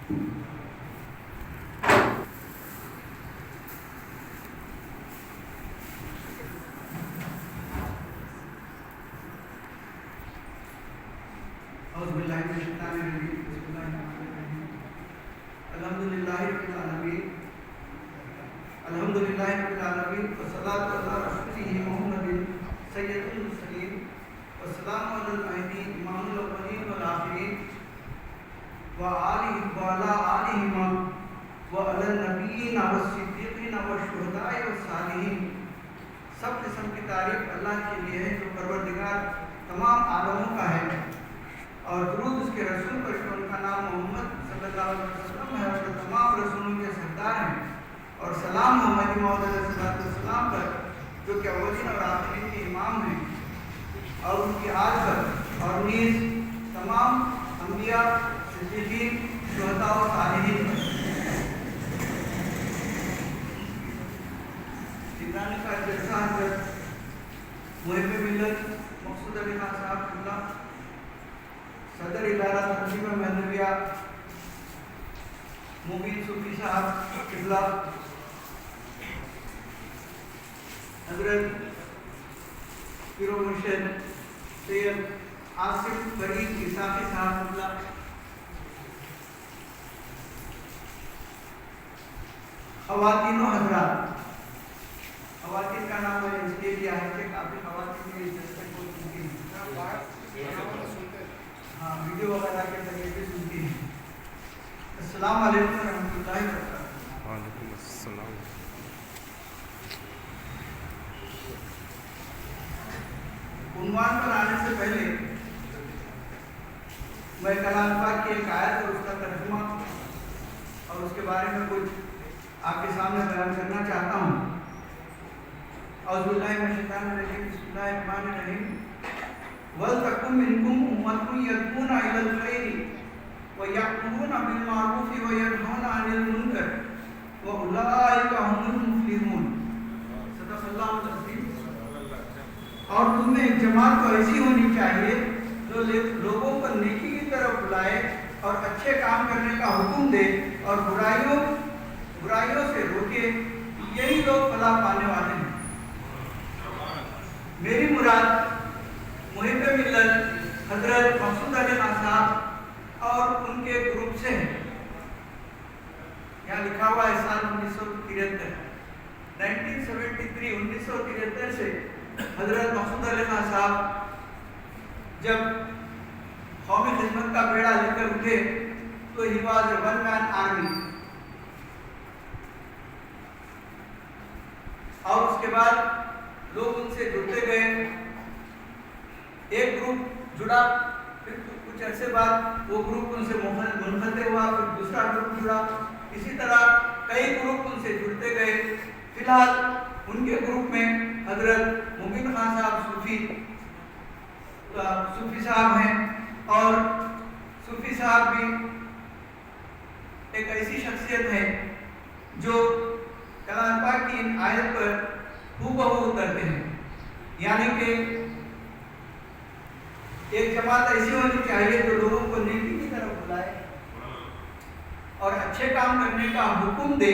سب قسم کی تعریف اللہ کے لیے ہے جو پروردگار تمام عالموں کا ہے، اور درود اس کے رسول پر کہ ان کا نام محمد صلی اللہ علیہ وسلم ہے اور تمام رسولوں کے سردار ہیں، اور سلام محمد موعود علیہ السلام پر جو کہ اولین اور آخرین کے امام ہیں، اور ان کی آل پر، اور نیز تمام انبیاء، صدیقین، شہداء و صالحین پر۔ جنان کا جلسہ حضرت محب ملت مقصود علی خان صاحب قبلہ، صدر ادارہ تنظیم مہدویہ مبین صوفی صاحب قبلہ، حضرت پیر و مرشد سید آصف فرید عیساقی صاحب قبلہ، خواتین و حضرات، خواتین کا نام میں نے اس لیے لیا ہے کہ کافی خواتین کی جلسے کو سنتی ہیں، ہاں ویڈیو وغیرہ کے ذریعے بھی سنتی ہیں۔ السلام علیکم ورحمۃ اللہ وبرکاتہ۔ وعلیکم السلام۔ عنوان پر آنے سے پہلے میں کلام پاک کی ایک آیت اور اس کا ترجمہ اور اس کے بارے میں کچھ آپ کے سامنے بیان کرنا چاہتا ہوں۔ اعوذ باللہ من الشیطان الرجیم، بسم اللہ الرحمن الرحیم۔ وَلْتَكُن مِّنكُمْ أُمَّةٌ يَدْعُونَ إِلَى الْخَيْرِ وَيَأْمُرُونَ بِالْمَعْرُوفِ وَيَنْهَوْنَ عَنِ الْمُنكَرِ وَأُولَٰئِكَ هُمُ الْمُفْلِحُونَ۔ صدق اللہ العظیم۔ اور تم میں ایک جماعت تو ایسی ہونی چاہیے جو لوگوں کو نیکی کی طرف بلائے اور اچھے کام کرنے کا حکم دے اور برائیوں سے روکے، یہی لوگ فلاح پانے والے ہیں۔ میری مراد محب ملت حضرت مقصود علی خان صاحب اور ان کے گروپ سے ہے۔ یہاں لکھا ہوا ہے سال 1973 1973 سے حضرت مقصود علی خان صاحب جب قومی خدمت کا بیڑا لے کر اٹھے تو he was a one man army, اور اس کے بعد لوگ ان سے جڑتے گئے، ایک گروپ جڑا، پھر کچھ عرصے بعد وہ گروپ ان سے منقطع ہوا، پھر دوسرا گروپ جڑا، اسی طرح کئی گروپ ان سے جڑتے گئے۔ فی الحال ان کے گروپ میں حضرت مبین خان صاحب صوفی صاحب ہیں، اور صوفی صاحب بھی ایک ایسی شخصیت ہے جو کلام پاک کی ان آیت پر ہو بہو اترتے ہیں، یعنی کہ ایک جماعت ایسی ہونی چاہیے جو لوگوں کو نیکی کی طرف بلائے اور اچھے کام کرنے کا حکم دے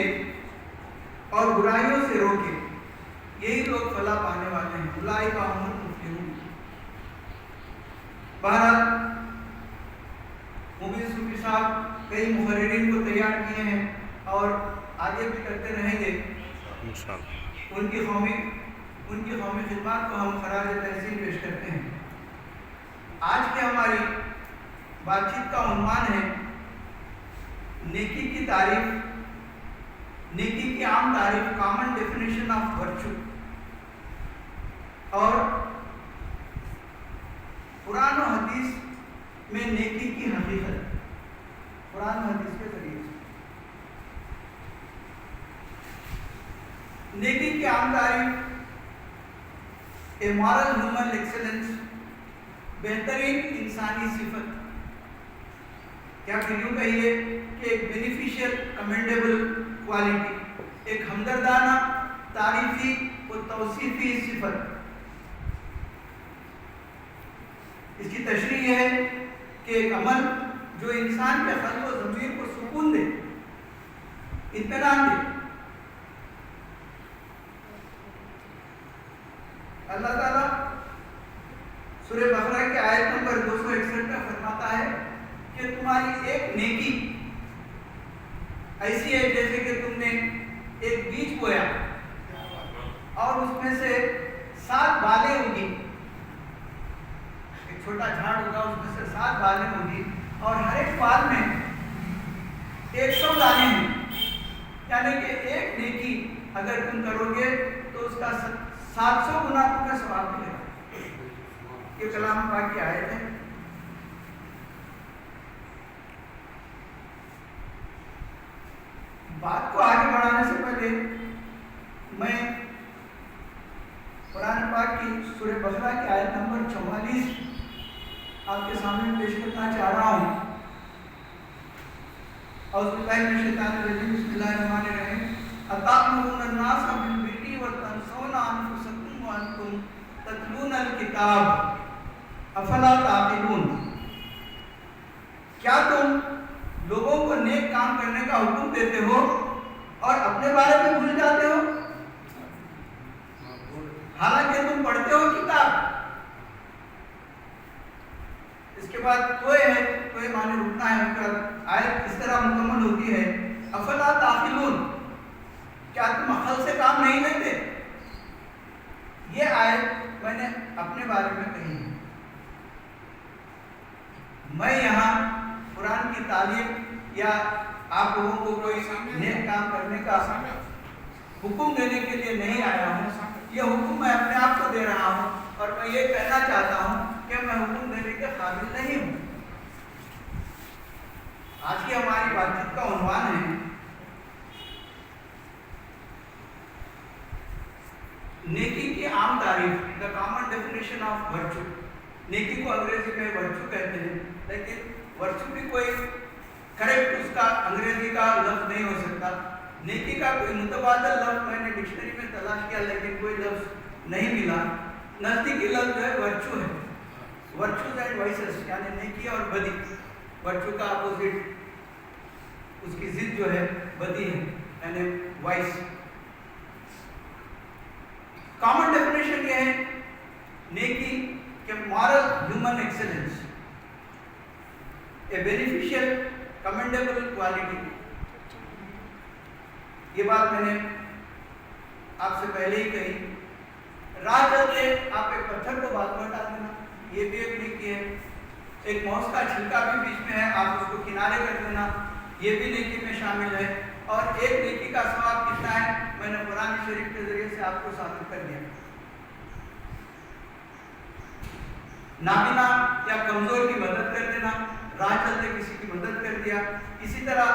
اور برائیوں سے روکے، یہی لوگ فلاح پانے والے ہیں۔ اولئک هم المفلحون۔ بہرحال مبین صوفی صاحب کئی محررین کو تیار کیے ہیں اور آگے بھی کرتے رہیں گے انشاءاللہ۔ ان کی قومی خدمات کو ہم خراج تحسین پیش کرتے ہیں۔ آج کی ہماری بات چیت کا عنوان ہے نیکی کی تعریف، نیکی کی عام تعریف، کامن ڈیفینیشن آف ورچو، اور قرآن و حدیث میں نیکی کی حقیقت، قرآن و حدیث کے ذریعے سے نیکی کی عام تعریف، اے مورل ہیومن ایکسلنس، بہترین انسانی صفت، کیا کہ یوں کہیے کہ ایک بینیفیشل کمینڈیبل کوالٹی، ایک ہمدردانہ تعریفی و توصیفی صفت۔ اس کی تشریح یہ ہے کہ ایک عمل جو انسان کے قلب و ضمیر کو سکون دے، اطمینان دے۔ اللہ تعالیٰ سورہ بقرہ کی آیت نمبر 261 میں فرماتا ہے کہ تمہاری ایک نیکی ایسی ہے جیسے کہ تم نے ایک بیج بویا اور اس میں سے 7 بالیں اگی، ایک چھوٹا جھاڑ ہوگا، اس میں سے 7 بالیں ہوگی اور ہر ایک بال میں 100 دانے ہیں، یعنی کہ ایک نیکی اگر تم کرو گے تو اس کا 700 گنا تمہیں ثواب ملے گا۔ یہ کلام پاک کی آیت ہے۔ بات کو آگے بڑھانے سے پہلے میں قرآن پاک کی سورہ بقرہ کی آیت نمبر 44 آپ کے سامنے پیش کرنا چاہ رہا ہوں۔ اعوذ باللہ من الشیطان الرجیم، بسم اللہ الرحمن الرحیم۔ اتأمرون الناس بالبر وتنسون انفسکم وانتم تتلون الکتاب افلا تعقلون۔ کیا تم لوگوں کو نیک کام کرنے کا حکم دیتے ہو اور اپنے بارے میں بھول جاتے ہو، حالانکہ تم پڑھتے ہو کتاب۔ اس کے بعد توئے معنی رکنا ہے، ان کا آیت اس طرح مکمل ہوتی ہے، افلا تعقلون، کیا تم عقل سے کام نہیں لیتے؟ یہ آیت میں نے اپنے بارے میں کہی ہے۔ میں یہاں قرآن کی تعلیم یا آپ لوگوں کو کوئی نیک کام کرنے کا حکم دینے کے لیے نہیں آیا ہوں، یہ حکم میں اپنے آپ کو دے رہا ہوں اور میں یہ کہنا چاہتا ہوں کہ میں حکم دینے کے قابل نہیں ہوں۔ آج کی ہماری بات چیت کا عنوان ہے نیکی کی عام تعریف، the common definition of virtue. نیکی کو انگریزی میں ورچو کہتے ہیں، لیکن ورچو بھی کوئی کریکٹ اس کا انگریزی کا لفظ نہیں ہو سکتا۔ نیکی کا کوئی متبادل لفظ میں نے ڈکشنری میں تلاش کیا لیکن کوئی لفظ نہیں ملا۔ نزدیکی لفظ جو ہے ورچو ہے، ورچوز اینڈ وائسز، یعنی نیکی اور بدی۔ ورچو کا اپوزٹ، اس کی ضد جو ہے بدی ہے، یعنی وائس۔ کامن ڈیفینیشن یہ ہے نیکی کہ مورل ہیومن ایکسلنس، اے بینیفیشیل کمنڈیبل کوالٹی۔ یہ بات میں نے آپ سے پہلے ہی کہی۔ راہ چلتے آپ ایک پتھر کو بات میں ڈال دینا، یہ بھی ایک نیکی ہے۔ ایک موز کا چھلکا بھی بیچ میں ہے، آپ اس کو کنارے کر دینا، یہ بھی نیکی میں شامل ہے۔ اور ایک نیکی کا ثواب کتنا ہے میں نے قرآن شریف کے ذریعے سے آپ کو ثابت کر دیا۔ نابینا یا کمزور کی مدد کر دینا، راہ چلتے کسی کی مدد کر دیا۔ اسی طرح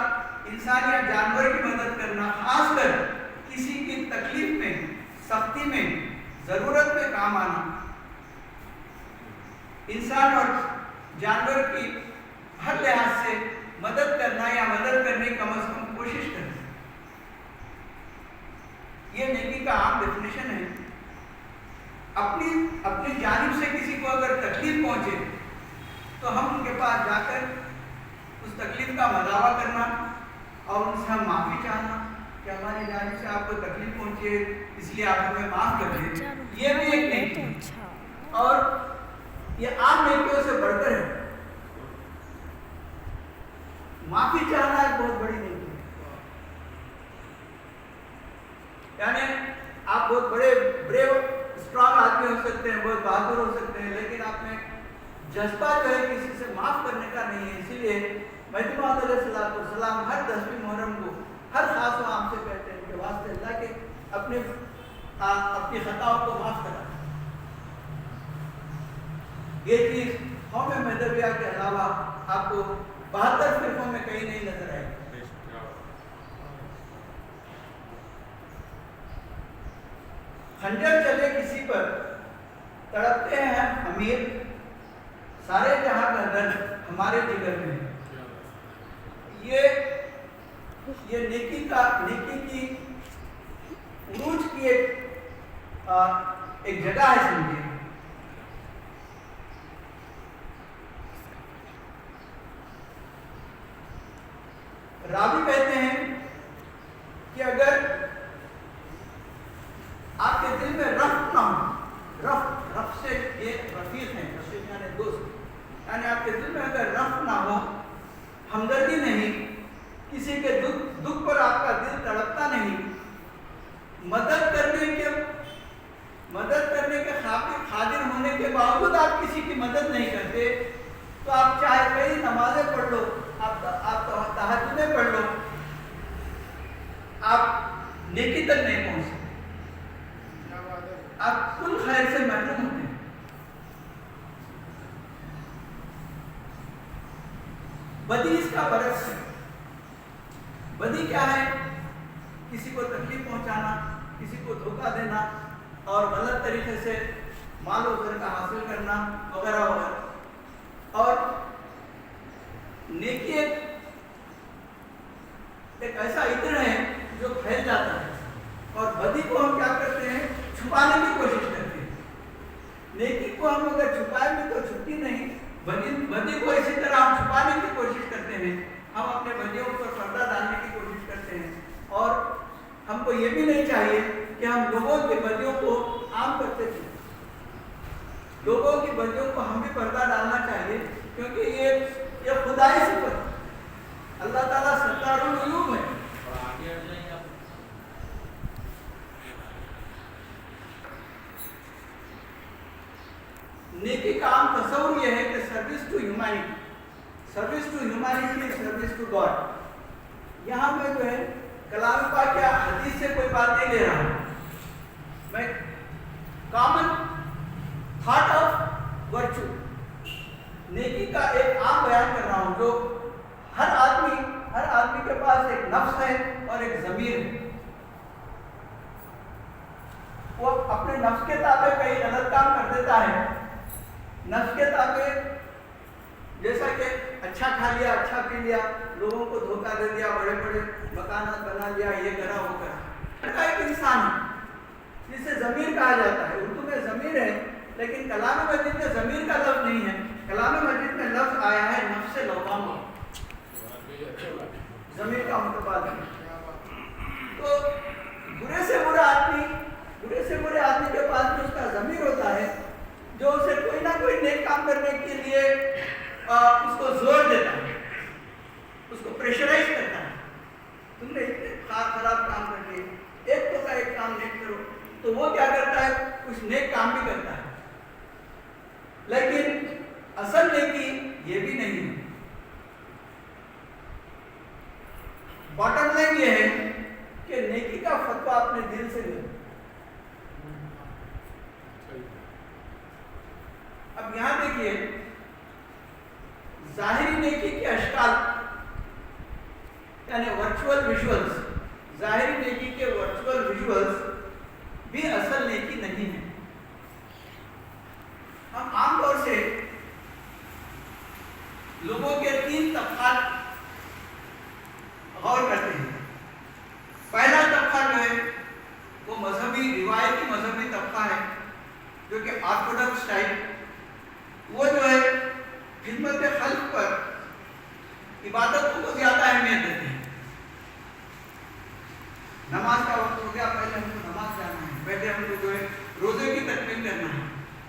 انسان یا جانور کی مدد کرنا، خاص کر کسی کی تکلیف میں، سختی میں، ضرورت میں کام آنا۔ انسان اور جانور کی ہر لحاظ سے مدد کرنا یا مدد کرنے کی کم از کم کوشش کرنا، یہ نیکی کا عام ڈیفینیشن ہے۔ اپنی جانب سے کسی کو اگر تکلیف پہنچے تو ہم ان کے پاس جا کر اس تکلیف کا مداوع کرنا اور ان سے ہم معافی چاہنا کہ ہماری جانب سے آپ کو تکلیف پہنچے اس لیے آپ ہمیں معاف کر دیں، یہ بھی ایک نیکی ہے اور یہ عام نیکیوں سے بڑھ کر ہے۔ معافی چاہنا ایک بہت بڑی نیکی ہے، یعنی آپ بہت بڑے بریو اسٹرانگ آدمی ہو سکتے ہیں، بہت بہادر ہو سکتے ہیں، لیکن آپ میں جذبہ جو ہے کسی سے معاف کرنے کا نہیں ہے۔ اسی لیے مہدی موعود علیہ السلام ہر 10ویں محرم کو ہر خاص و عام سے کہتے ہیں کہ واسطے اللہ کے اپنی خطاؤں کو معاف کرا۔ یہ چیز قوم مہدویہ کے علاوہ آپ کو 72 فرقوں میں کہیں نہیں نظر آئے گی۔ خنجر چلے کسی پر تڑپتے ہیں امیر، سارے جہاں کا درد ہمارے جگر میں ہے۔ یہ نیکی کی عروج کی ایک جگہ ہے، سمجھے۔ ہمدردی نہیں، کسی کے دکھ پر آپ کا دل تڑپتا نہیں، مدد کرنے کے قادر ہونے کے باوجود آپ کسی کی مدد نہیں کرتے، تو آپ چاہے کئی نمازیں پڑھ لو، آپ تہجدیں پڑھ لو، آپ نیکی تک نہیں پہنچ سکتے، آپ کل خیر سے محروم ہوتے ہیں۔ بدی اس کا برعکس ہے۔ بدی کیا ہے؟ کسی کو تکلیف پہنچانا، کسی کو دھوکہ دینا اور غلط طریقے سے مال و زر کا حاصل کرنا وغیرہ وغیرہ۔ اور نیکی ایک ایسا عطر ہے جو پھیل جاتا ہے، اور بدی کو ہم کیا کرتے ہیں؟ چھپانے کی کوشش کرتے ہیں۔ نیکی کو ہم اگر چھپائیں گے تو چھپتی نہیں، بدی کو اسی طرح ہم چھپانے کی کوشش کرتے ہیں، ہم اپنے بدیوں پر پردہ ڈالنے کی کوشش کرتے ہیں، اور ہم کو یہ بھی نہیں چاہیے کہ ہم لوگوں کی بدیوں کو عام کرتے تھے۔ لوگوں کی بدیوں کو ہم بھی پردہ ڈالنا چاہیے، کیونکہ یہ خدائی صفت ہے۔ اللہ تعالیٰ ستار العیوب ہے۔ نیکی کا عام تصور یہ ہے کہ service to humanity, service to humanity, service to God. یہاں میں جو ہے کلام پاک یا حدیث سے کوئی بات نہیں لے رہا ہوں، میں کامن تھاٹ آف ورچو، نیکی کا ایک عام بیان کر رہا ہوں، جو ہر آدمی کے پاس ایک نفس ہے اور ایک ضمیر ہے۔ وہ اپنے نفس کے تابع کئی غلط کام کر دیتا ہے، نفس کے تابع جیسا کہ اچھا کھا لیا، اچھا پی لیا، لوگوں کو دھوکہ دے دیا، بڑے بڑے مکانات بنا لیا، یہ کرا وہ کرا۔ ایک انسان ہے جسے ضمیر کہا جاتا ہے، اردو میں ضمیر ہے، لیکن کلام مجید میں ضمیر کا لفظ نہیں ہے، کلام مجید میں لفظ آیا ہے نفس لوامہ، ضمیر کا متبادل۔ تو برے سے برے آدمی کے پاس بھی اس کا ضمیر ہوتا ہے، جو اسے کوئی نہ کوئی نیک کام کرنے کے لیے اس کو زور دیتا ہے، اس کو پریشرائز کرتا ہے، تم نے اتنے خراب کام کر لیے، ایک تو کا ایک کام نیک کرو، تو وہ کیا کرتا ہے؟ کچھ نیک کام بھی کرتا ہے، لیکن اصل نیکی یہ بھی نہیں ہے۔ باٹم لائن یہ ہے کہ نیکی کا فتویٰ اپنے دل سے لے۔ اب یہاں دیکھیے، ظاہری نیکی کے اشکال یعنی ورچوئل ویژولز، ظاہری نیکی کے ورچوئل ویژولز بھی اصل نیکی نہیں ہے۔ ہم عام طور سے لوگوں کے تین طبقات غور کرتے ہیں۔ پہلا طبقہ جو ہے وہ مذہبی، روایتی مذہبی طبقہ ہے، جو کہ آرتھوڈاکس ٹائپ، وہ جو ہے خدمت خلق پر عبادتوں کو زیادہ اہمیت دیتے ہیں۔ نماز کا وقت ہو گیا، پہلے ہم کو نماز جانا ہے، پہلے ہم کو جو ہے روزے کی تکمیل کرنا ہے۔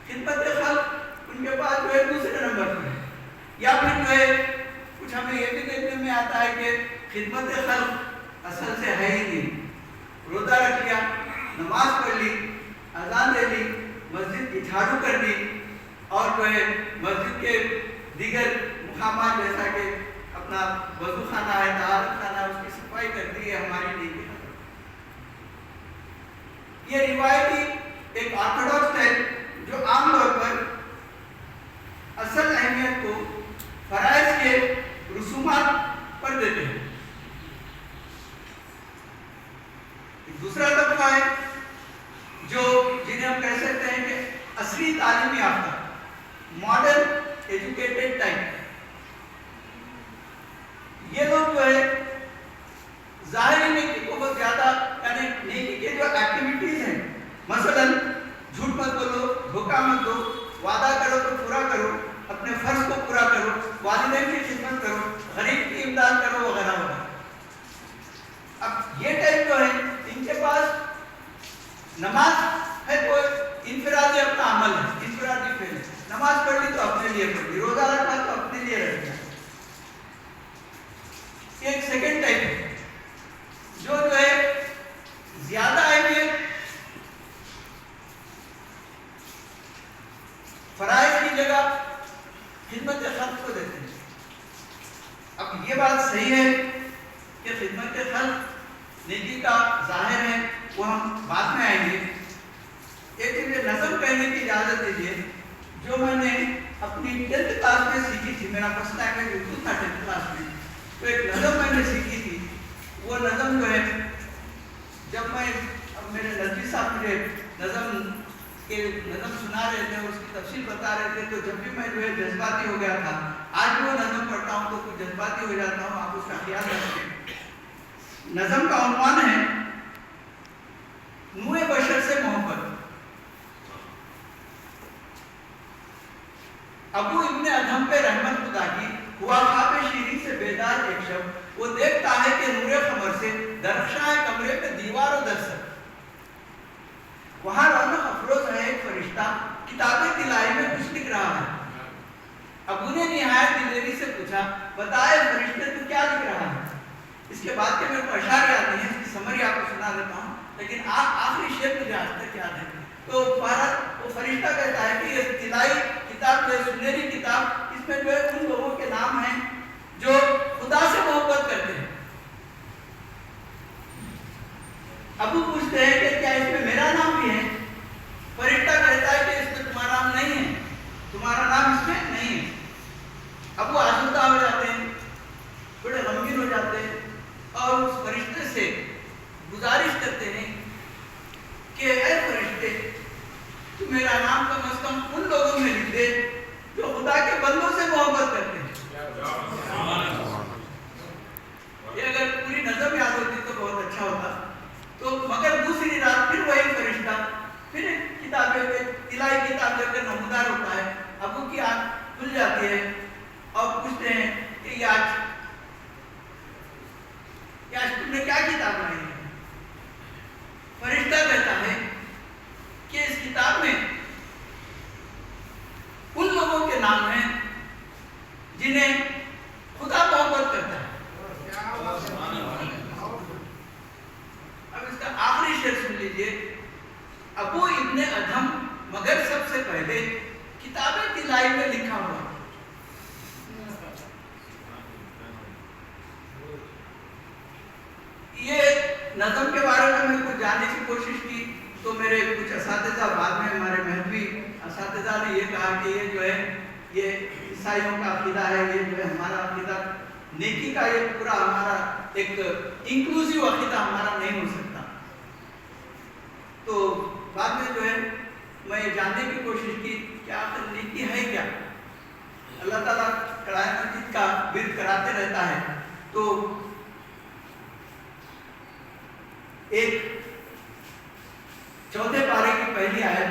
خدمت خلق ان کے پاس جو ہے دوسرے نمبر پر ہے، یا پھر جو ہے کچھ ہمیں یہ بھی دیکھنے میں آتا ہے کہ خدمت خلق اصل سے ہے ہی نہیں۔ روزہ رکھ لیا، نماز پڑھ لی، اذان دے لی، مسجد کی جھاڑو کر دی، اور جو ہے مسجد کے دیگر مقامات جیسا کہ اپنا وضو خانہ ہے، طہارت خانہ ہے، اس کی صفائی کر دی ہے، ہماری نیکی ختم۔ یہ روایتی ایک آرتھوڈاکس ہے جو عام طور پر اصل اہمیت کو فرائض کے رسومات پر دیتے ہیں۔ دوسرا طبقہ ہے جو جنہیں ہم کہہ سکتے ہیں کہ عصری تعلیم یافتہ، ماڈرن ایجوکیٹڈ ٹائپ۔ یہ لوگ جو ہے ظاہری نیکی کو بہت زیادہ، یعنی نیکی کے جو ایکٹیویٹیز ہیں، مثلا جھوٹ مت بولو، دھوکہ مت دو، وعدہ کرو تو پورا کرو، اپنے فرض کو پورا کرو، والدین کی خدمت کرو، غریب کی امداد کرو، وغیرہ وغیرہ۔ اب یہ ٹائپ جو ہے ان کے پاس نماز ہے تو انفرادی اپنا عمل ہے، انفرادی فعل ہے، نماز پڑھ لی تو اپنے لیے پڑھ لی، روزہ رکھا تو اپنے لیے رکھ لیا۔ خدمت خلق کو دیتے ہیں. اب یہ بات صحیح ہے کہ خدمت خلق نیکی کا ظاہر ہے، وہ ہم بعد میں آئیں گے. ایک مجھے نظم کہنے کی اجازت دیجیے جو میں نے اپنی 10th کلاس میں سیکھی تھی. میرا فرسٹ لینگویج اردو تھا 10th کلاس میں. تو ایک نظم میں نے سیکھی تھی. وہ نظم جو ہے جب میں اب میرے نظری صاحب مجھے نظم سنا رہے تھے، اس کی تفصیل بتا رہے تھے، تو جب بھی میں جو ہے جذباتی ہو گیا تھا. آج بھی وہ نظم پڑھتا ہوں تو کچھ جذباتی ہو جاتا ہوں. آپ اس کا خیال رکھیں. نظم کا عنوان ہے نوع بشر سے محبت. ابو ابن ادھم پہ رحمت خدا کی ہوا خواب شیریں سے بیدار ایک شب، وہ دیکھتا ہے کہ نور خبر سے درخشاں کمرے پہ دیوار و در سر. وہاں رونق افروز ہے ایک فرشتہ کتابیں تلائی میں کچھ لکھ رہا ہے. ابو نے نہایت دلیری سے پوچھا بتائے فرشتے تو کیا لکھ رہا ہے. اس کے بعد کے میرے کو اشعار یاد نہیں ہے، اس کی سمری آپ کو سنا دیتا ہوں، لیکن آخری شعر مجھے آج تک یاد ہے. تو وہ فرشتہ کہتا ہے کہ یہ تلائی کتاب جو ہے سنہری کتاب، اس میں جو ہے ان لوگوں کے نام ہیں جو خدا سے محبت کرتے ہیں. ابو پوچھتے ہیں کہ کیا اس میں میرا نام بھی ہے؟ فرشتہ کہتا ہے کہ اس میں تمہارا نام نہیں ہے، تمہارا نام اس میں نہیں ہے. ابو آسودہ ہو جاتے ہیں، بڑے غمگین ہو جاتے ہیں اور اس فرشتے سے گزارش کرتے ہیں کہ اے فرشتے تو میرا نام کم از کم ان لوگوں میں لکھ دے جو خدا کے بندوں سے محبت کرتے ہیں. یہ اگر پوری نظم یاد ہوتی تو بہت اچھا ہوتا. تو مگر دوسری رات پھر وہی فرشتہ پھر تلائی کتاب لے کر نمودار ہوتا ہے. ابو کی آنکھ کھل جاتی ہے اور پوچھتے ہیں کہ آج تم نے کیا کتاب پڑھی ہے؟ فرشتہ کہتا ہے کہ اس کتاب میں ان لوگوں کے نام ہیں جنہیں خدا محبت کرتا ہے. اب اس کا آخری شعر سن لیجئے. ابو ابن ادھم مگر سب سے پہلے کتابیں تلائی میں لکھا ہوا. یہ نظم کے بارے میں کچھ جاننے کی کوشش کی تو میرے کچھ اساتذہ بعد میں ہمارے مذہبی اساتذہ نے یہ کہا کہ یہ جو ہے یہ عیسائیوں کا عقیدہ ہے، یہ جو ہے ہمارا عقیدہ نیکی کا یہ پورا ہمارا ایک انکلوسیو عقیدہ ہمارا نہیں ہو سکتا. تو بعد میں جو ہے میں یہ جاننے کی کوشش کی کہ آخر نیکی ہے کیا. اللہ تعالیٰ قرآن مجید کا ورد کراتے رہتا ہے. تو ایک 4 پارے کی پہلی آیت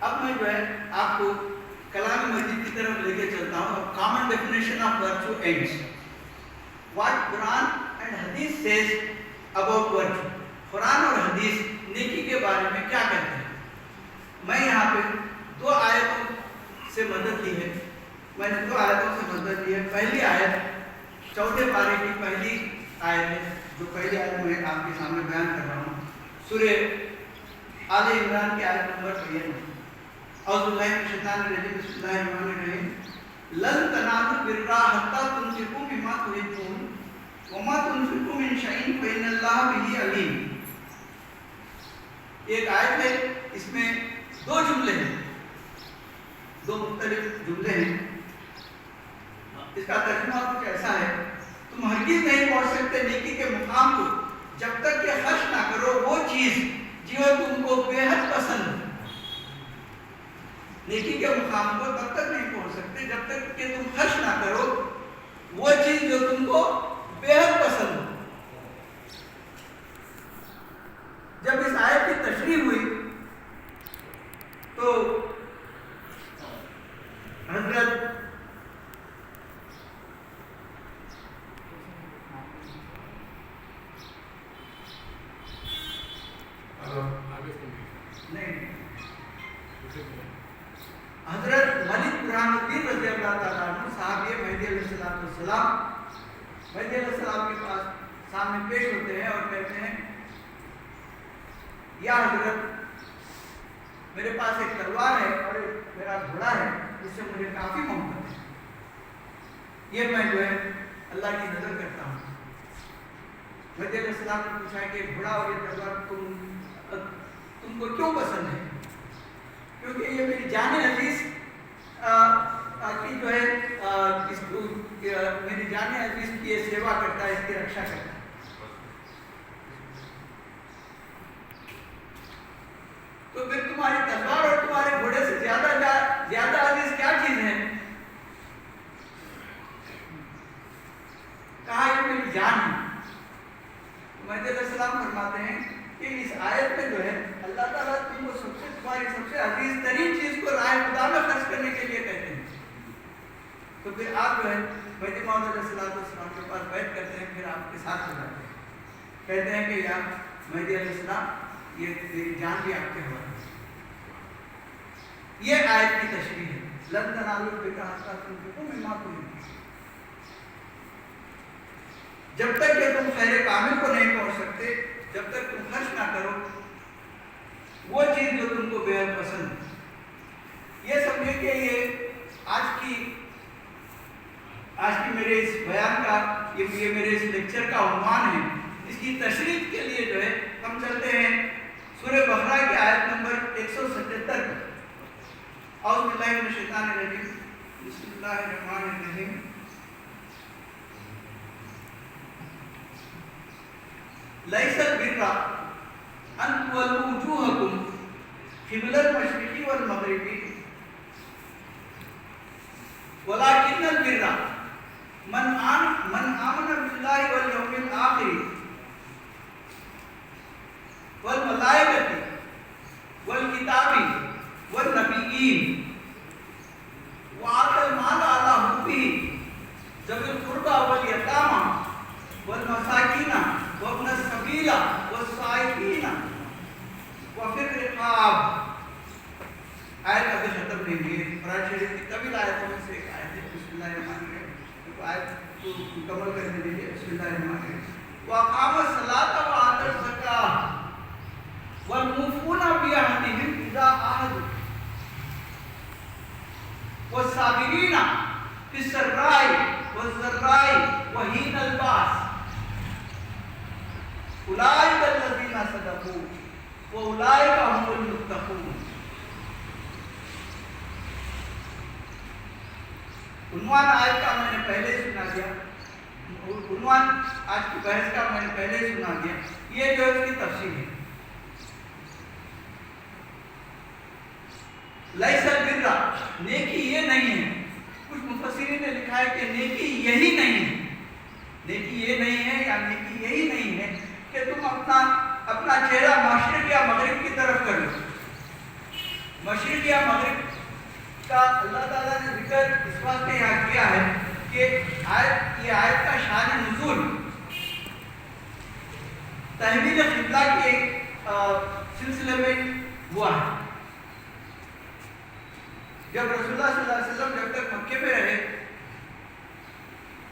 اب میں جو ہے آپ کو کلام مجید کی طرف لے کے چلتا ہوں. Common definition of virtue ends what Quran and حدیث سیز اباؤٹ ورچو. قرآن اور حدیث نیکی کے بارے میں کیا کہتے ہیں. میں یہاں پہ 2 آیتوں سے مدد لی ہے. میں نے 2 آیتوں سے مدد لی ہے. پہلی آیت 4 پارے کی پہلی آیت ہے جو پہلی آیت میں آپ کے سامنے بیان کر رہا ہوں. سورہ آل عمران کی آیت نمبر 3. اعوذ باللہ من الشیطان الرجیم بسم اللہ الرحمن الرحیم. لن تنالوا البر حتى تنفقوا مما تحبون وما تنفقوا من شيء فإن الله به علیم. ایک آیت ہے، اس میں 2 جملے ہیں، 2 مختلف جملے ہیں. اس کا ترجمہ کچھ ایسا ہے: تم ہرگز نہیں پہنچ سکتے نیکی کے مقام کو جب تک کہ خرچ نہ کرو وہ چیز جو تم کو بے حد پسند ہے. نیکی کے مقام کو تب تک نہیں پہنچ سکتے جب تک کہ تم خرچ نہ کرو وہ چیز جو تم کو بے حد پسند ہو. جب اس آیت کی تشریح ہوئی تو حضرت ملک برہان الدین رضی اللہ تعالیٰ عنہ صاحب یہ مہدی علیہ السلام مہدی علیہ السلام کے پاس سامنے پیش ہوتے ہیں اور کہتے ہیں یا حضرت میرے پاس ایک تلوار ہے اور میرا گھوڑا ہے، اس سے مجھے کافی محبت ہے. یہ میں جو ہے اللہ کی نظر کرتا ہوں. مہدی علیہ السلام نے پوچھا کہ گھوڑا اور یہ تلوار تم کو کیوں پسند ہے؟ کیونکہ یہ میری جان عزیز کی جو ہے میری جان عزیز کی یہ سیوا کرتا ہے، اس کی رکشا کرتا ہے. تو پھر تمہاری تلوار اور تمہارے گھوڑے سے زیادہ عزیز کیا چیز ہے؟ کہا یہ میری جان ہے. مہدی علیہ السلام فرماتے ہیں کہ اس آیت میں جو ہے اللہ تعالیٰ تم کو تمہاری سب سے عزیز ترین چیز کو راہ خدا میں خرچ کرنے کے لیے کہتے ہیں. تو پھر آپ جو ہے مہدی موعود علیہ السلام کے پاس بیٹھ کرتے ہیں، پھر آپ کے ساتھ ہو جاتے ہیں، کہتے ہیں کہ یا مہدی علیہ السلام یہ میری جان بھی آپ کے ہوا ہے. یہ آیت کی تشریح ہے. لن تنالوا البر حتى تنفقوا مما تحبون. جب تک کہ تم خیر کامل کو نہیں پہنچ سکتے، جب تک تم خرچ نہ کرو وہ چیز جو تم کو بے حد پسند ہے. یہ سمجھے کہ یہ آج کی میرے اس بیان کا یہ میرے اس لیکچر کا عنوان ہے. اس کی تشریح کے لیے جو ہے ہم چلتے ہیں سورہ بقرہ کی آیت نمبر 177 پر. اعوذ باللہ من الشیطان الرجیم، بسم اللہ الرحمن الرحیم. لیس البر ان تولوا وجوہکم قبل المشرق والمغرب ولکن البر من آمن باللہ والیوم الآخر والملائکۃ والکتاب والنبیین وآتى المال على حبه ذوي القربى واليتامى والمساکین وابن السبیل والسائلین وفی الرقاب. آیت ابھی ختم نہیں ہوئی. قرآن شریف کی طویل آیتوں میں سے ایک آیت ہے. بسم اللہ الرحمن الرحیم. آیت کو مکمل کرنے دیجیے. بسم اللہ الرحمن الرحیم. وَأَقَامَ الصَّلَاةَ وَآتَى الزَّكَاةَ وَالْمُوفُونَ بِعَهْدِهِمْ إِذَا عَاهَدُوا والصابرین فی السراء والضراء وحین الباس اولئک الذین صدقوا واولئک هم المتقون. عنوان آیت کا میں نے پہلے ہی سنا دیا، عنوان آج کی بحث کا میں نے پہلے ہی سنا دیا. یہ جو اس کی تفصیل ہے. لیس البر، نیکی یہ نہیں ہے. کچھ مفسرین نے لکھا ہے کہ نیکی یہی نہیں ہے. نیکی یہ نہیں ہے یا نیکی یہی نہیں ہے کہ تم اپنا چہرہ مشرق یا مغرب کی طرف کر لو. مشرق یا مغرب کا اللہ تعالیٰ نے ذکر اس واسطے یہاں کیا ہے کہ یہ آیت کا شان نزول تحویل قبلہ کے سلسلے میں ہوا ہے. جب رسول اللہ صلی اللہ علیہ وسلم جب تک مکے میں رہے،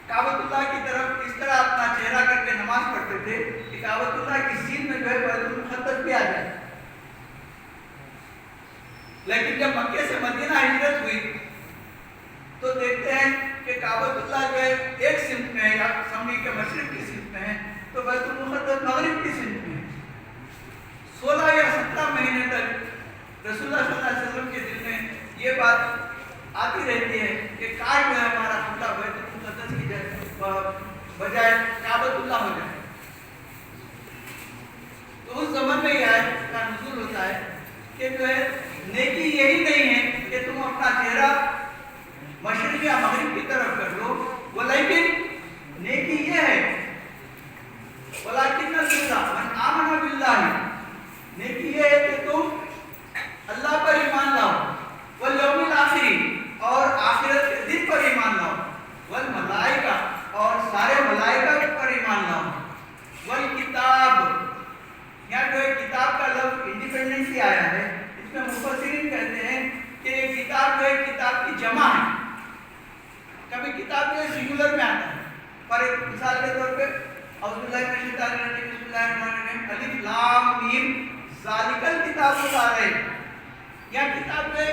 کعبۃ اللہ کی طرف اس طرح اپنا چہرہ کر کے نماز پڑھتے تھے کہ کعبۃ اللہ کی سین میں جو ہے بیت المقدس بھی آ جائے. لیکن جب مکے سے مدینہ ہجرت ہوئی تو دیکھتے ہیں کہ کعبۃ اللہ جو ہے ایک سمت میں ہے، یا سمجھیے کہ مشرق کی سمت میں ہے، تو بیت المقدس مغرب کی سمت میں ہے. 16 یا 17 مہینے تک رسول اللہ صلی اللہ علیہ وسلم کے دل میں یہ بات آتی رہتی ہے کہ کاش جو ہے ہمارا قبلہ بیت المقدس کی بجائے کعبۃ اللہ ہو جائے. تو اس زمانے میں یہ آیت کا نزول ہوتا ہے کہ جو ہے نیکی یہی نہیں ہے کہ تم اپنا چہرہ مشرق یا مغرب کی طرف کر لو، ولیکن نیکی یہ ہے ولیکن من آمن باللہ، نیکی یہ ہے کہ تم اللہ پر ایمان لاؤ، والیوم الآخر، اور آخرت کے دن پر ایمان لاؤ، والملائکہ، اور سارے ملائکہ پر ایمان لاؤ، والکتاب. یہاں جو ہے کتاب کا لفظ انڈیپینڈنٹ سے آیا ہے. اس میں مفسرین کہتے ہیں کہ یہ کتاب جو ہے کتاب کی جمع ہے. کبھی کتاب جو ہے سنگولر میں آتا ہے. پر ایک مثال کے طور پہ اعوذ باللہ من الشیطان الرجیم، بسم اللہ الرحمن الرحیم، الف لام میم ذالک الکتاب لا ریب. یہاں کتاب جو ہے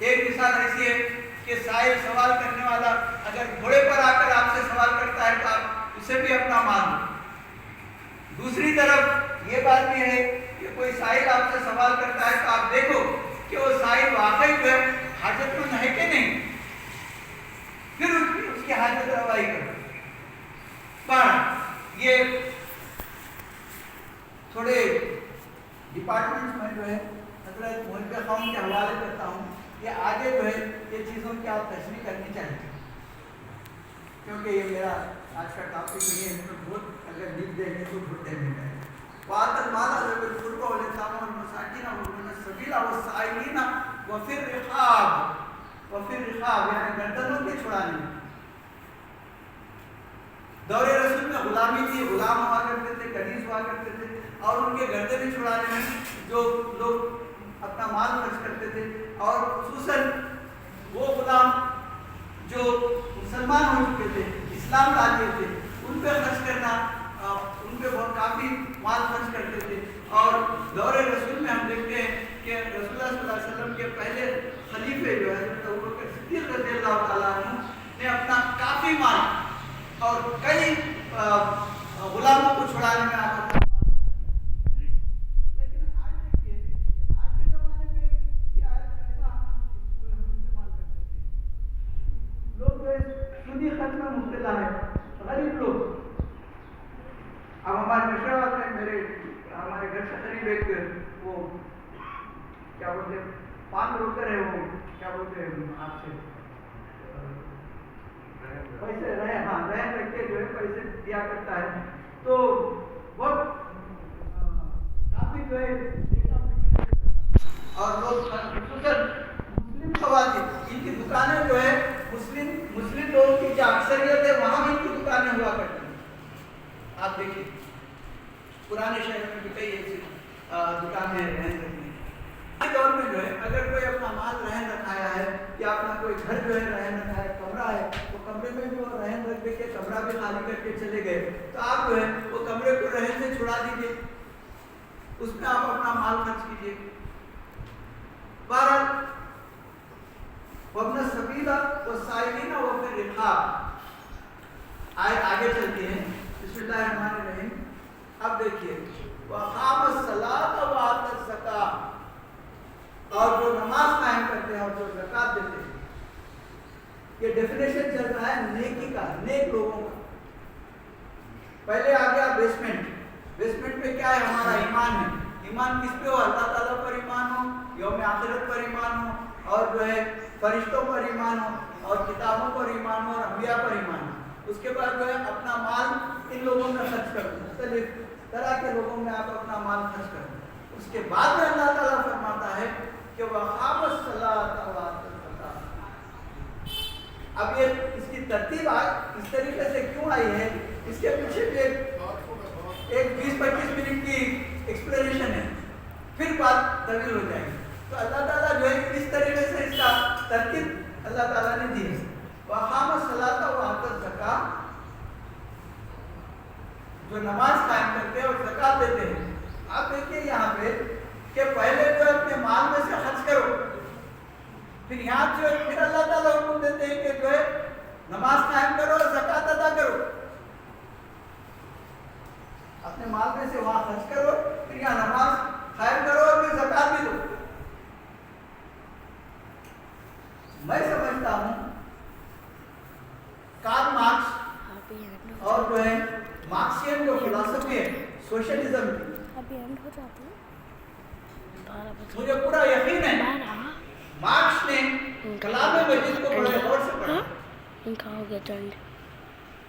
ایک مثال ایسی ہے کہ سائل سوال کرنے والا اگر گھوڑے پر آ کر آپ سے سوال کرتا ہے تو آپ اسے بھی اپنا مال دو. دوسری طرف یہ بات بھی ہے کہ کوئی سائل آپ سے سوال کرتا ہے تو آپ دیکھو کہ وہ سائل واقعی جو ہے حاجت مند ہے کہ نہیں, پھر اس کی حاجت روائی کرو. پر یہ تھوڑے ڈپارٹمنٹس میں جو ہے حضرت محب قوم کے حوالے کرتا ہوں, یہ آگے جو ہے یہ چیزوں کی آپ تشریح کرنی چاہیے, کیونکہ یہ میرا آج کا ٹاپک نہیں ہے, اس میں بہت اگر لکھ دیں گے تو بہت دیر میں ہے. وَآتَ الْمَالَ ذَوِي الْقُرْبَى وَالْيَتَامَى وَالْمَسَاكِينَ وَابْنَ السَّبِيلِ وَالسَّائِلِينَ وَفِي الرِّقَابِ یعنی گردنوں کے چھڑانے. دور رسول میں غلامی تھی, غلام ہوا کرتے تھے, کنیز ہوا کرتے تھے, اور ان کے گردنیں چھڑانے میں جو لوگ اپنا مال خرچ کرتے تھے, اور خصوصاً وہ غلام جو مسلمان ہو چکے تھے, اسلام لا لیے تھے, ان پہ خرچ کرنا, ان پہ بہت کافی مال خرچ کرتے تھے. اور دور رسول میں ہم دیکھتے ہیں کہ رسول اللہ صلی اللہ علیہ وسلم کے پہلے خلیفے جو ہے حضرت ابوبکر صدیق رضی اللہ تعالیٰ عنہ نے اپنا کافی مال اور کئی غلاموں کو چھڑانے میں آپ کو. لیکن آج دیکھیے آج کے زمانے میں یہ آیت کیسا ہم استعمال کر سکتے ہیں. لوگ جو سودی خرچ میں مبتلا ہے, غریب لوگ. اب ہمارے مشورہ میں ہمارے گھر سے قریب ایک وہ کیا بولتے ہیں پان بروکر ہے, وہ کیا بولتے ہیں آپ سے پیسے رہن رکھ کے جو ہے پیسے دیا کرتا ہے. تو بہت کافی جو ہے اور لوگ خصوصاً مسلم خواتین, ان کی دکانیں جو ہے مسلم لوگوں کی جو اکثریت ہے وہاں ان کی دکانیں ہوا کرتی ہیں. آپ دیکھیے پرانے شہر میں بھی کئی ایسی دکانیں رہن رکھتی ہیں. اس دور میں جو ہے اگر کوئی اپنا مال رہن رکھایا ہے یا اپنا کوئی گھر جو ہے رہن رکھا ہے, کمرہ ہے, تو کمرے میں بھی وہ رہن رکھ کے کمرہ بھی خالی کر کے چلے گئے, تو آپ جو ہے وہ کمرے کو رہن سے چھڑا دیجیے, اس میں آپ اپنا مال خرچ کیجیے. بہرحال وَابْنَ السَّبِيلَ وَالسَّائِلِينَ وَفِي الرِّقَابِ آیت آگے چلتی ہیں. بسم اللہ الرحمن الرحیم. اب دیکھیے وَأَقَامَ الصَّلَاةَ وَآتَى الزَّكَاةَ, اور جو نماز قائم کرتے ہیں اور جو زکوٰۃ دیتے ہیں. یہ ڈیفینیشن چل رہا ہے نیکی کا, نیک لوگوں کا. پہلے آ گیا بیسمنٹ. بیسمنٹ پہ کیا ہے, ہمارا ایمان ہے. ایمان کس پہ ہو, اللہ تعالیٰ پر ایمان ہو, یوم آخرت پر ایمان ہو, اور جو ہے فرشتوں پر ایمان ہو, اور کتابوں پر ایمان ہو, اور انبیاء پر ایمان ہو. اس کے بعد جو ہے اپنا مال ان لوگوں میں خرچ کرو, مختلف طرح کے لوگوں میں آپ اپنا مال خرچ کرو. اس کے بعد میں اللہ تعالیٰ فرماتا ہے کہ وَأَقَامَ الصَّلَاةَ وَآتَى الزَّكَاةَ. اب یہ اس کی ترتیب اس طریقے سے کیوں آئی ہے, اس کے پیچھے بھی ایک 20-25 منٹ کی ایکسپلینیشن ہے, پھر بات طویل ہو جائے گی. تو اللہ تعالیٰ جو ہے اس طریقے سے اس کا ترتیب اللہ تعالیٰ نے دی ہے. وَأَقَامَ الصَّلَاةَ وَآتَى الزَّكَاةَ, جو نماز قائم کرتے ہیں اور زکوٰۃ دیتے ہیں. آپ دیکھیے یہاں پہ کہ پہلے جو اپنے مال میں سے خرچ کرو, پھر یہاں جو پھر اللہ تعالیٰ حکم دیتے ہیں کہ جو ہے نماز قائم کرو اور زکوٰۃ ادا کرو. اپنے مال میں سے وہاں خرچ کرو, پھر یہاں نماز قائم کرو اور پھر زکوٰۃ بھی دو. میں سمجھتا ہوں کارل مارکس اور جو ہے مارکسین جو فلسفی ہے سوشلزم کی, مجھے پورا یقین ہے مارکس نے کلام مجید کو بڑے غور سے پڑھا,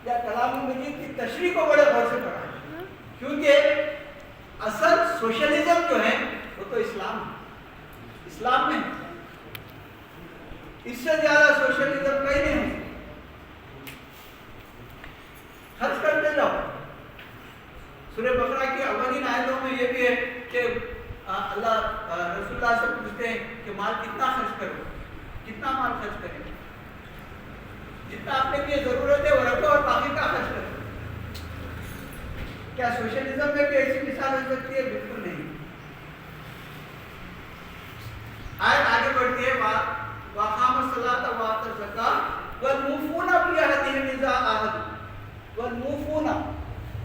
یا کلام مجید کی تشریح کو بڑے غور سے پڑھا, کیونکہ اصل سوشلزم جو ہے وہ تو اسلام ہے. اسلام میں اس سے زیادہ سوشلزم کہیں نہیں ہے. خرچ کرتے جاؤ. سورہ بقرہ کی اولین آیتوں میں یہ بھی ہے کہ اللہ رسول اللہ سے پوچھتے ہیں کہ مال کتنا خرچ کرو, کتنا مال خرچ کریں, جتنا آپ کے لیے ضرورت ہے وہ رکھو اور باقی کا خرچ کرو. کیا سوشلزم میں بھی ایسی مثال ہو سکتی ہے؟ بالکل نہیں. آیت آگے بڑھتی ہے. الصلاۃ وآتوا الزکاۃ والموفون بعہدہم اذا عاہدوا. والموفون،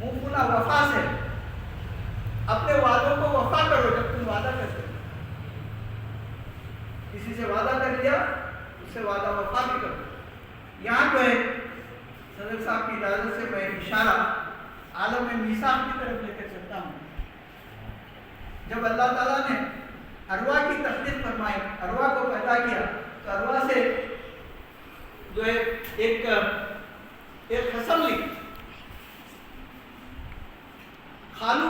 موفون وفا سے، اپنے وعدوں کو وفا کرو جب تم وعدہ کرتے ہو. کسی سے وعدہ کر لیا اس سے وعدہ وفا بھی کرو. یہاں جو ہے صدر صاحب کی اجازت سے میں اشارہ عالم میثاق کی طرف لے کر چلتا ہوں. جب اللہ تعالیٰ نے ارواح کی تخلیق فرمائی، ارواح کو پیدا کیا، تو ارواح سے جو ہے ایک قسم لی. خالو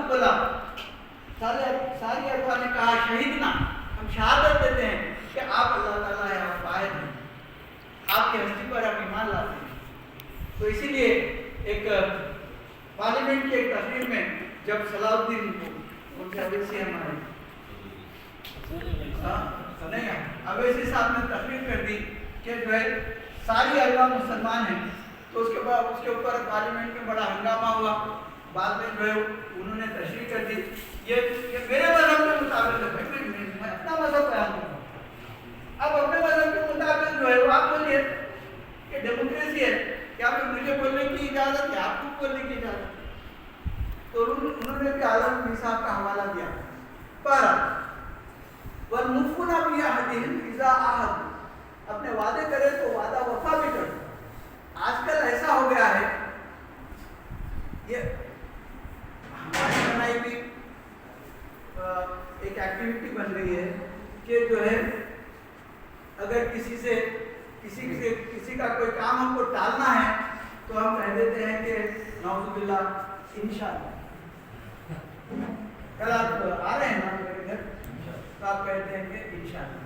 بلا ساری ارواح نے کہا شہیدنا، ہم شہادت دیتے ہیں کہ آپ اللہ تعالیٰ ہیں، آپ واحد ہیں، آپ کی ہستی پر ہم ایمان لاتے ہیں. تو اسی لیے ایک پارلیمنٹ کی ایک تقریر میں جب صلاح الدین اویسی ہمارے اویسی صاحب نے تقریر کر دی کہ جو ہے ساری ارواح مسلمان ہیں، تو اس کے بعد اس کے اوپر پارلیمنٹ میں بڑا ہنگامہ ہوا. بعد میں جو ہے انہوں نے تشریح کر دی یہ میرے مذہب کے مطابق ہے. بھائی میں اپنا مذہب بیان کرتا ہوں، اب اپنے مذہب کے مطابق جو ہے وہ آپ بولیے کہ ڈیموکریسی ہے، کیا مجھے بولنے کی اجازت ہے، آپ کو بولنے کی اجازت ہے. تو انہوں نے بھی عالم میثاق کا حوالہ دیا. پر والموفون بعہدہم اذا عاہدوا، اپنے وعدے کرے تو وعدہ وفا بھی کرو. آج کل ایسا ہو گیا ہے، یہ ہماری بنائی بھی ایک ایکٹیویٹی بن گئی ہے کہ جو ہے اگر کسی کا کوئی کام ہم کو ٹالنا ہے تو ہم کہہ دیتے ہیں کہ نعوذ باللہ انشاءاللہ. کل آپ آ رہے ہیں نا میرے گھر تو آپ کہتے ہیں کہ انشاءاللہ.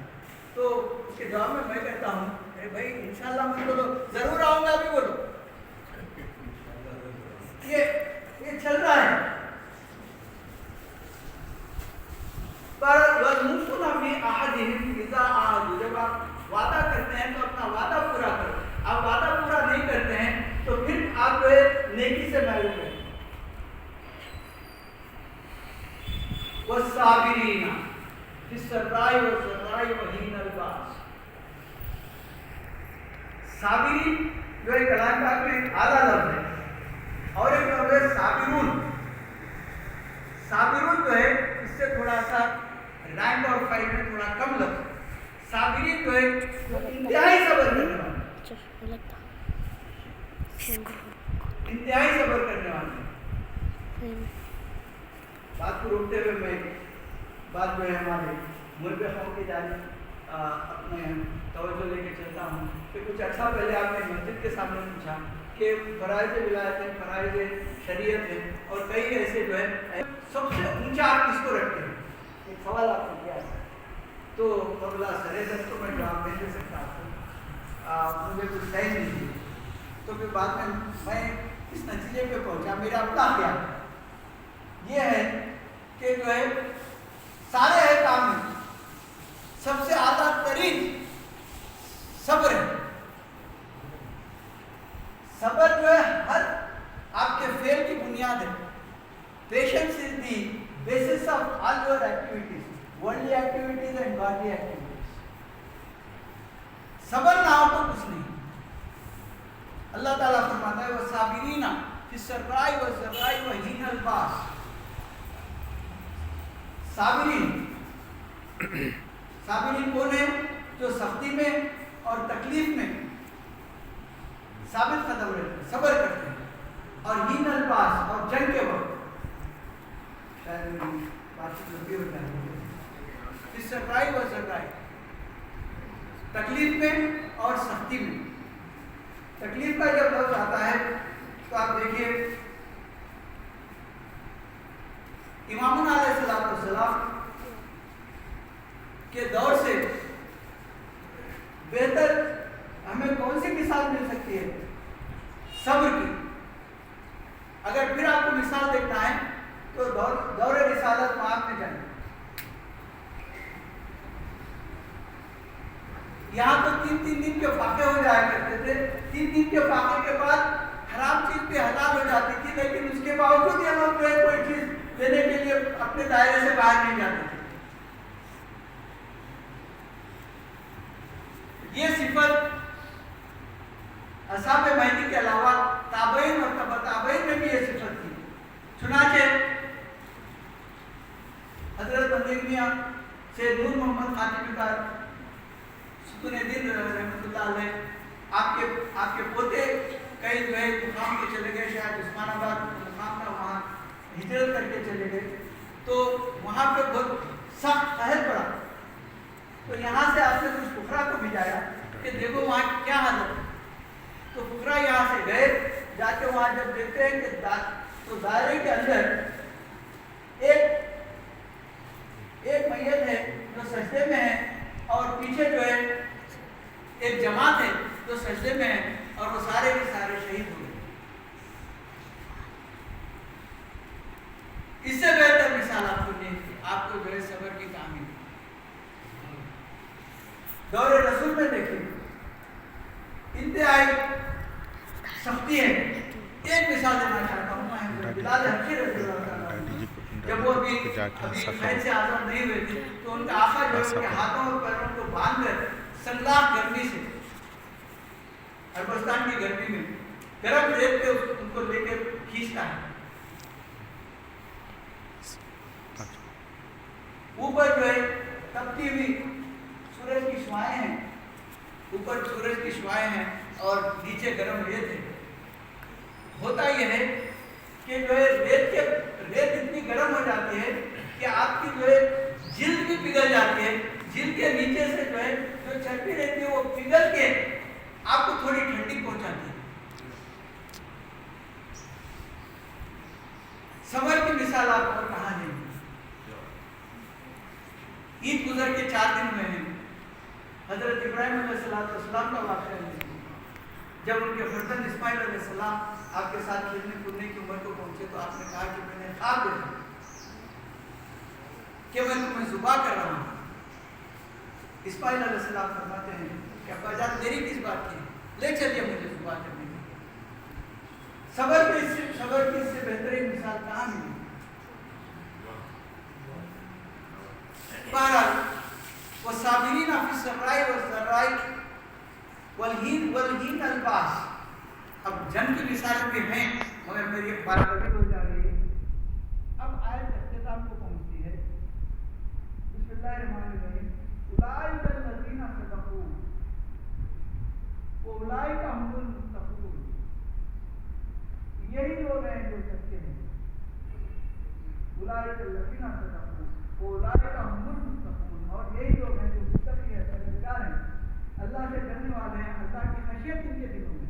تو اس کے جواب میں کہتا ہوں بھائی انشاءاللہ مت بولو، ضرور آؤں گا بھی بولو. یہ چل رہا ہے. پر والموفون بعہدہم اذا عاہدوا، جب آپ وعدہ کرتے ہیں تو اپنا وعدہ پورا کرو. آپ وعدہ پورا نہیں کرتے ہیں تو پھر آپ نیکی سے محروم ہیں. والصابرین فی السراء والضراء وحین الباس. صابرین جو ہے کلام پاک میں ایک اعلیٰ لفظ ہے، اور ایک لفظ ہے صابرون. صابرون جو ہے اس سے تھوڑا سا رینک اور فائل میں تھوڑا کم لفظ. صابرین جو ہے انتہائی صبر کرنے والے، انتہائی صبر کرنے والے. بات کو روکتے ہوئے میں بات جو ہے ہمارے ملک قوم کی جانب اپنے توجہ لے کے چلتا ہوں کہ کچھ عرصہ پہلے آپ نے مسجد کے سامنے پوچھا کہ فرائض ولایت ہیں، فرائض شریعت ہیں، اور کئی ایسے جو ہے سب سے اونچا آپ کس کو رکھتے ہیں. ایک سوال آپ نے کیا ہے تو قبلہ سرے دست تو میں جواب نہیں دے سکتا آپ کو، مجھے کچھ ٹائم نہیں دی. تو پھر بعد میں اس نتیجے پہ پہنچا، میرا اپنا خیال یہ ہے کہ جو ہے سارے احکام میں سب سے اعلیٰ ترین صبر ہے. صبر جو ہے ہر آپ کے فعل کی بنیاد ہے. Patience is the basis of all your activities, worldly activities and godly activities. صبر نہ ہو تو کچھ نہیں. اللہ تعالیٰ فرماتا ہے والصابرین فی السراء والضراء وحین الباس. صابرین کون ہیں؟ جو سختی میں اور تکلیف میں ثابت قدم رہتے ہیں، صبر کرتے ہیں. اور ہین الباس، اور جنگ کے وقت شاید بات لمبی ہو جائے گی. اس سرائی و سرائی، تکلیف میں اور سختی میں. تکلیف کا جب لفظ آتا ہے تو آپ دیکھیے امامنا علیہ السلام کے دور سے بہتر ہمیں کون سی مثال مل سکتی ہے؟ صبر کی. اگر پھر آپ کو مثال دیکھنا ہے تو دور رسالت میں آپ نے جانا. یہاں تو 3 دن کے فاقے ہو جایا کرتے تھے. 3 دن کے فاقے کے بعد حرام چیز پہ حلال ہو جاتی تھی، لیکن اس کے باوجود یہ لوگ کوئی چیز لینے کے لیے اپنے دائرے سے باہر نہیں جاتے تھے. یہ صفت اصحاب مہدی کے علاوہ تابعین اور تبع تابعین میں بھی یہ صفت تھی. چنانچہ حضرت بندگی میاں سید نور محمد خاتمی کا ستون دین رحمۃ اللہ علیہ آپ کے پوتے کئی جو ہے مقام کے چلے گئے, شاید عثمان آباد مقام تھا, وہاں ہجرت کر کے چلے گئے. تو وہاں پہ بہت سخت قحط پڑا, تو یہاں سے آپ نے کچھ فقراء کو بھیجایا کہ دیکھو وہاں کیا حالت ہے. تو فقراء یہاں سے گئے, جا کے وہاں جب دیکھتے ہیں کہ تو دائرے کے اندر ایک میت ہے جو سجدے میں ہے, اور پیچھے جو ہے ایک جماعت ہے جو سجدے میں ہے, اور وہ سارے کے سارے شہید ہو گئے. اس سے بہتر مثال آپ کو نہیں تھی. آپ کو جو ہے صبر کی تعمیر دور رسول میں دیکھیں, انتہائی سختی ہے. ایک مثال دینا چاہتا ہوں, بلال حبشی رضی اللہ عنہ, جب وہ ابھی خیر سے آزاد نہیں ہوئے تھے تو ان کا آقا جو ان کے ہاتھوں اور پیروں کو باندھ کر سنگلاخ گرمی سے, عربستان کی گرمی میں گرم ریت پہ ان کو لے کے کھینچتا ہے. اوپر جو ہے تپتی ہوئی سورج کی شعاعیں ہیں, اوپر سورج کی شعاعیں ہیں اور نیچے گرم ریت ہے. ہوتا یہ ہے کہ جو ہے ریت اتنی گرم ہو جاتی ہے کہ آپ کی جو ہے جلد بھی پگھل جاتی ہے. جلد کے نیچے سے جو ہے جو چربی رہتی ہے وہ پگھل کے آپ کو تھوڑی ٹھنڈی پہنچاتی ہے. صبر کی مثال آپ کو کہاں دیں گے؟ عید گزر کے 4 دن ہوئے ہیں, حضرت ابراہیم علیہ السلام کا واقعہ ہے. جب ان کے فرزند اسماعیل علیہ السلام آپ کے ساتھ کھیلنے کودنے کی عمر کو پہنچے تو آپ نے کہا کہ میں نے خواب دیکھا کہ میں تمہیں ذبح کر رہا ہوں. اسماعیل علیہ السلام فرماتے ہیں کہ ابا جان دیری کس بات کی, لے چلیے مجھے ذبح کرنے کی. صبر کی اس سے بہترین مثال کہاں ملی؟ بہرحال والصابرین فی السراء والضراء والحین الباس. اب جنگ کی مثالیں بھی ہیں مگر میری بات ابھی ہو جا رہی ہے. اب آیت اختتام کو پہنچتی ہے. بسم اللہ الرحمن الرحیم. اولئک الذین صدقوا واولئک هم المتقون. یہی لوگ ہیں جو سچے ہیں. اولئک الذین صدقوا واولئک هم المتقون. اور یہی لوگ ہیں جو متقی ہیں, پرہیزگار ہیں, اللہ سے ڈرنے والے ہیں, اللہ کی خشیت ان کے دلوں میں.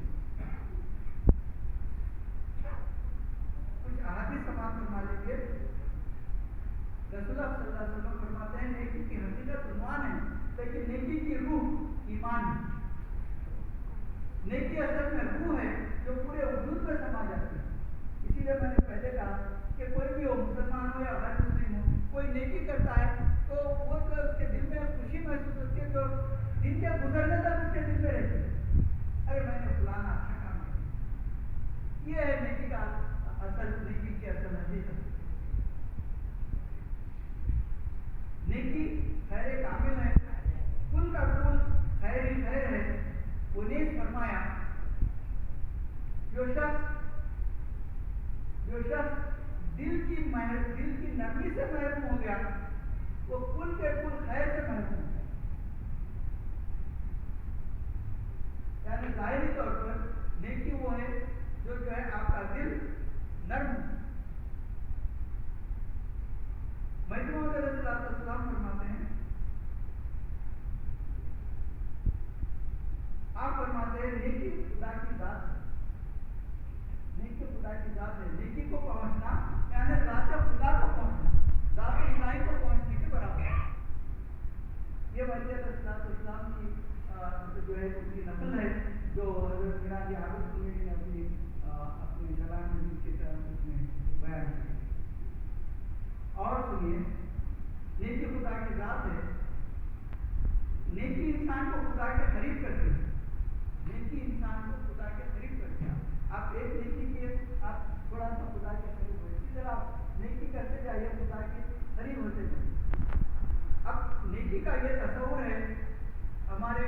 کچھ احادیث سماعت فرما لیجیے. رسول اللہ صلی اللہ علیہ وسلم فرماتے ہیں نیکی کی حقیقت عنوان ہے, لیکن نیکی کی روح ایمان ہے. نیکی اصل میں روح ہے جو پورے وجود میں سما جاتی ہے. اسی لیے میں نے پہلے کہا کہ کوئی بھی ہو, مسلمان ہو یا غیر مسلم ہو, کوئی نیکی کرتا ہے تو وہ جو اس کے دل میں خوشی محسوس ہوتی ہے, جو دن کے گزرنے تک اس کے دل میں رہتی ہے, ارے میں نے فلانا اچھا کام کیا. یہ ہے نیکی کا اصل, نیکی کی اصل حقیقت. نیکی خیر کامل ہے, کل کا کل خیر ہی خیر ہے. وہ نیز فرمایا جو شخص دل کی نرمی سے محروم ہو گیا وہ کل کے کل خیر سے محروم ہو گیا. یعنی ظاہری طور پر نیکی وہ ہے جو ہے آپ کا دل نرم. مہدی موعود علیہ السلام فرماتے ہیں, آپ فرماتے ہیں نیکی خدا کی ذات ہے. نیکی خدا کی ذات ہے. نیکی کو پہنچنا یعنی ذات خدا کو پہنچنا, ذات الہی کو پہنچنے کے برابر ہے. یہ مہدی علیہ السلام کی جو ہے ان کی نقل ہے جو حضرت میراج عابد سنی نے اپنی کلام میں کی طرح اس میں بیان کی. اور سنیے, نیکی خدا کی ذات ہے. نیکی انسان کو خدا کے قریب کرتی ہے. نیکی انسان کو خدا کے قریب کرتی ہے. آپ ایک نیکی کیے, آپ تھوڑا سا خدا کے قریب ہوئے. اسی طرح آپ نیکی کرتے جائیے, خدا کے قریب ہوتے جائیے. اب نیکی کا یہ تصور ہے ہمارے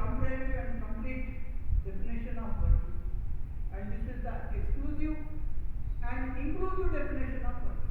comprehensive and complete definition of virtue, and this is the exclusive and inclusive definition of virtue,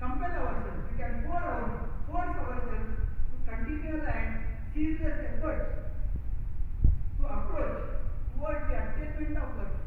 compel ourselves, we can force ourselves to continuous and ceaseless efforts to approach towards the attainment of virtue.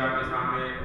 آپ کے سامنے